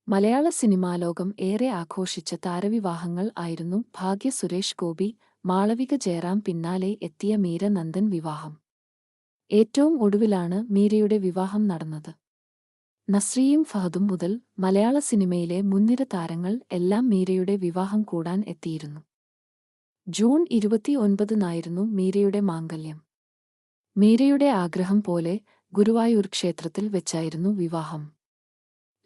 മലയാള സിനിമാലോകം ഏറെ ആഘോഷിച്ച താരവിവാഹങ്ങൾ ആയിരുന്നു ഭാഗ്യ സുരേഷ് ഗോപി, മാളവിക ജയറാം പിന്നാലെ എത്തിയ മീര നന്ദൻ വിവാഹം. ഏറ്റവും ഒടുവിലാണ് മീരയുടെ വിവാഹം നടന്നത്. നസ്രിയും ഫഹദും മുതൽ മലയാള സിനിമയിലെ മുൻനിര താരങ്ങൾ എല്ലാം മീരയുടെ വിവാഹം കൂടാൻ എത്തിയിരുന്നു. ജൂൺ 29-നായിരുന്നു മീരയുടെ മാംഗല്യം. മീരയുടെ ആഗ്രഹം പോലെ ഗുരുവായൂർ ക്ഷേത്രത്തിൽ വെച്ചായിരുന്നു വിവാഹം.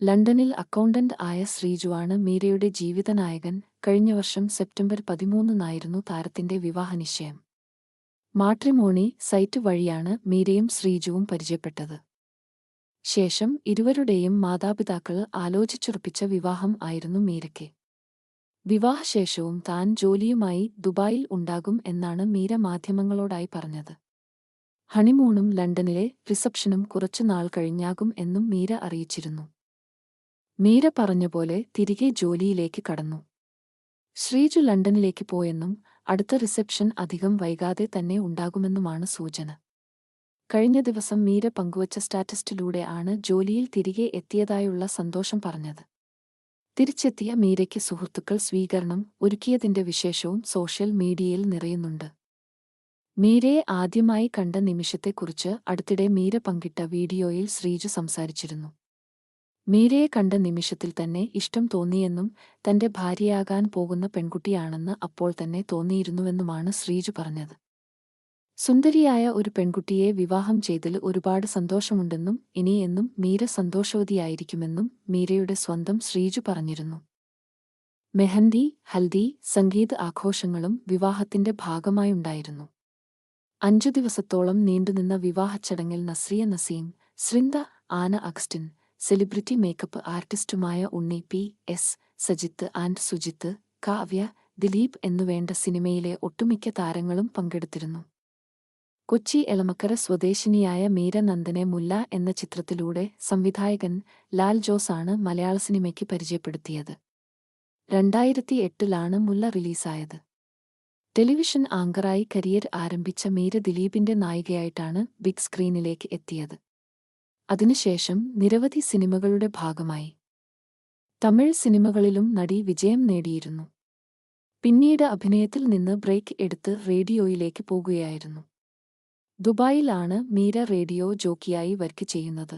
ലണ്ടനിൽ അക്കൗണ്ടന്റ് ആയ ശ്രീജുവാണ് മീരയുടെ ജീവിതനായകൻ. കഴിഞ്ഞ വർഷം സെപ്റ്റംബർ 13-നായിരുന്നു താരത്തിന്റെ വിവാഹനിശ്ചയം. മാട്രിമോണി സൈറ്റ് വഴിയാണ് മീരയും ശ്രീജുവും പരിചയപ്പെട്ടത്. ശേഷം ഇരുവരുടെയും മാതാപിതാക്കൾ ആലോചിച്ചുറപ്പിച്ച വിവാഹം ആയിരുന്നു മീരയ്ക്ക്. വിവാഹശേഷവും താൻ ജോലിയുമായി ദുബായിൽ ഉണ്ടാകും എന്നാണ് മീര മാധ്യമങ്ങളോടായി പറഞ്ഞത്. ഹണിമൂണും ലണ്ടനിലെ റിസപ്ഷനും കുറച്ചുനാൾ കഴിഞ്ഞാകും എന്നും മീര അറിയിച്ചിരുന്നു. മീര പറഞ്ഞപോലെ തിരികെ ജോലിയിലേക്ക് കടന്നു. ശ്രീജു ലണ്ടനിലേക്ക് പോയെന്നും അടുത്ത റിസപ്ഷൻ അധികം വൈകാതെ തന്നെ ഉണ്ടാകുമെന്നുമാണ് സൂചന. കഴിഞ്ഞ ദിവസം മീര പങ്കുവച്ച സ്റ്റാറ്റസിലൂടെ ആണ് ജോലിയിൽ തിരികെ എത്തിയതായുള്ള സന്തോഷം പറഞ്ഞത്. തിരിച്ചെത്തിയ മീരയ്ക്ക് സുഹൃത്തുക്കൾ സ്വീകരണം ഒരുക്കിയതിന്റെ വിശേഷവും സോഷ്യൽ മീഡിയയിൽ നിറയുന്നുണ്ട്. മീരയെ ആദ്യമായി കണ്ട നിമിഷത്തെക്കുറിച്ച് അടുത്തിടെ മീര പങ്കിട്ട വീഡിയോയിൽ ശ്രീജു സംസാരിച്ചിരുന്നു. മീരയെ കണ്ട നിമിഷത്തിൽ തന്നെ ഇഷ്ടം തോന്നിയെന്നും തന്റെ ഭാര്യയാകാൻ പോകുന്ന പെൺകുട്ടിയാണെന്ന് അപ്പോൾ തന്നെ തോന്നിയിരുന്നുവെന്നുമാണ് ശ്രീജു പറഞ്ഞത്. സുന്ദരിയായ ഒരു പെൺകുട്ടിയെ വിവാഹം ചെയ്തതിൽ ഒരുപാട് സന്തോഷമുണ്ടെന്നും ഇനി എന്നും മീര സന്തോഷവതിയായിരിക്കുമെന്നും മീരയുടെ സ്വന്തം ശ്രീജു പറഞ്ഞിരുന്നു. മെഹന്തി, ഹൽദി, സംഗീത് ആഘോഷങ്ങളും വിവാഹത്തിന്റെ ഭാഗമായുണ്ടായിരുന്നു. 5 ദിവസത്തോളം നീണ്ടുനിന്ന വിവാഹച്ചടങ്ങിൽ നസ്രിയ നസീം, സൃന്ദ, ആന അഗസ്റ്റിൻ, സെലിബ്രിറ്റി മേക്കപ്പ് ആർട്ടിസ്റ്റുമായ ഉണ്ണി P.S. സജിത്ത് ആൻഡ് സുജിത്ത്, കാവ്യ, ദിലീപ് എന്നുവേണ്ട സിനിമയിലെ ഒട്ടുമിക്ക താരങ്ങളും പങ്കെടുത്തിരുന്നു. കൊച്ചി എളമക്കര സ്വദേശിനിയായ മീര നന്ദനെ മുല്ല എന്ന ചിത്രത്തിലൂടെ സംവിധായകൻ ലാൽ ജോസാണ് മലയാള സിനിമയ്ക്ക് പരിചയപ്പെടുത്തിയത്. 2008-ലാണ് മുല്ല റിലീസായത്. ടെലിവിഷൻ ആങ്കറായി കരിയർ ആരംഭിച്ച മീര ദിലീപിന്റെ നായികയായിട്ടാണ് ബിഗ് സ്ക്രീനിലേക്ക് എത്തിയത്. അതിനുശേഷം നിരവധി സിനിമകളുടെ ഭാഗമായി. തമിഴ് സിനിമകളിലും നടി വിജയം നേടിയിരുന്നു. പിന്നീട് അഭിനയത്തിൽ നിന്ന് ബ്രേക്ക് എടുത്ത് റേഡിയോയിലേക്ക് പോകുകയായിരുന്നു. ദുബായിലാണ് മീര റേഡിയോ ജോക്കിയായി വർക്ക് ചെയ്യുന്നത്.